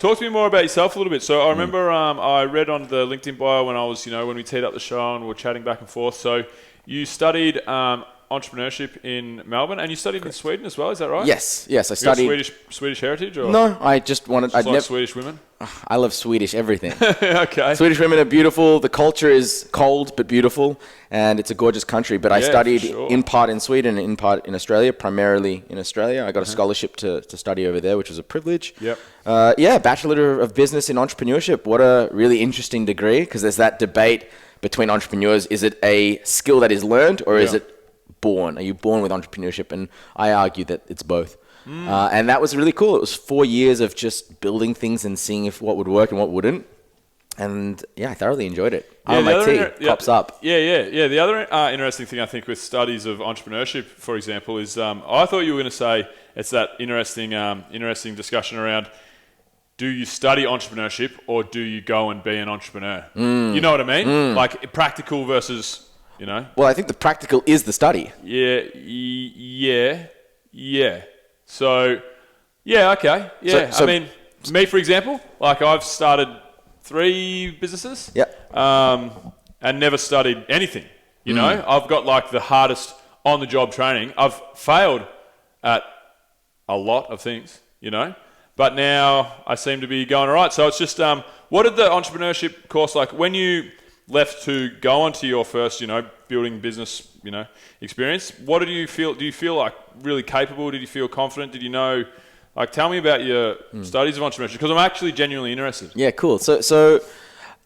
Talk to me more about yourself a little bit. So I remember I read on the LinkedIn bio when I was, when we teed up the show and we were chatting back and forth. So you studied entrepreneurship in Melbourne, and you studied in Sweden as well. Is that right? Yes. I studied. Swedish heritage, or no? I just wanted. Just like Swedish women. I love Swedish everything. Okay. Swedish women are beautiful. The culture is cold but beautiful, and it's a gorgeous country. But I studied in part in Sweden, and in part in Australia. Primarily in Australia, I got a scholarship to study over there, which was a privilege. Yep. Bachelor of Business in Entrepreneurship. What a really interesting degree, because there's that debate between entrepreneurs. Is it a skill that is learned, or is it born? Are you born with entrepreneurship? And I argue that it's both. And that was really cool. It was 4 years of just building things and seeing if what would work and what wouldn't. And I thoroughly enjoyed it. My tea pops up. Yeah. The other interesting thing I think with studies of entrepreneurship, for example, is I thought you were going to say it's that interesting discussion around, do you study entrepreneurship or do you go and be an entrepreneur? You know what I mean? Like practical versus, Well, I think the practical is the study. Yeah. So, okay. Yeah, so, I mean, me, for example, like I've started 3 businesses and never studied anything, I've got like the hardest on-the-job training. I've failed at a lot of things, but now I seem to be going all right. So it's just, what did the entrepreneurship course like when you left to go on to your first, building business, experience? What did you feel? Do you feel like really capable? Did you feel confident? Did you know, like, tell me about your studies of entrepreneurship, because I'm actually genuinely interested. Yeah, cool. So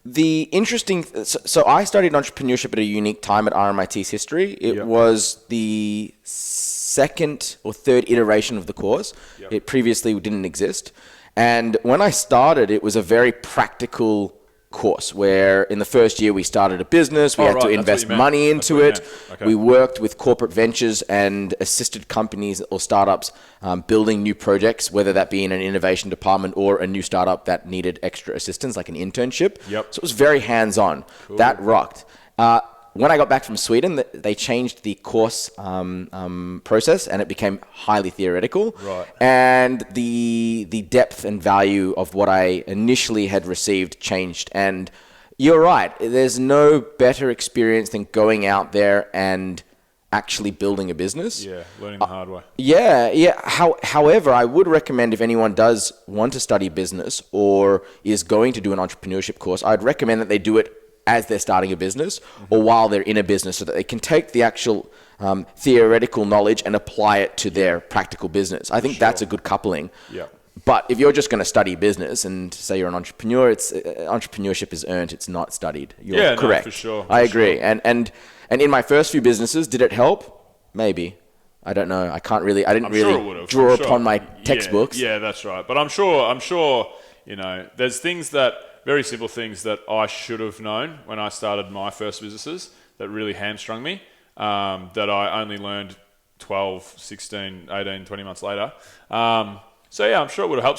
the interesting, so I studied entrepreneurship at a unique time at RMIT's history. It was the second or third iteration of the course. It previously didn't exist. And when I started, it was a very practical course where in the first year we started a business, we had to invest money into it. Okay. We worked with corporate ventures and assisted companies or startups building new projects, whether that be in an innovation department or a new startup that needed extra assistance, like an internship. So it was very hands-on. Cool. That rocked. When I got back from Sweden, they changed the course process, and it became highly theoretical. Right. And the depth and value of what I initially had received changed. And you're right. There's no better experience than going out there and actually building a business. Yeah, learning the hard way. However, I would recommend, if anyone does want to study business or is going to do an entrepreneurship course, I'd recommend that they do it as they're starting a business or while they're in a business, so that they can take the actual theoretical knowledge and apply it to their practical business. I think that's a good coupling. Yeah. But if you're just going to study business and say you're an entrepreneur, entrepreneurship is earned. It's not studied. You're correct. No, for sure. I agree. Sure. And in my first few businesses, did it help? Maybe. I don't know. I didn't really draw upon my textbooks. Yeah, that's right. But I'm sure, there's things very simple things that I should have known when I started my first businesses that really hamstrung me, that I only learned 12, 16, 18, 20 months later. I'm sure it would have helped.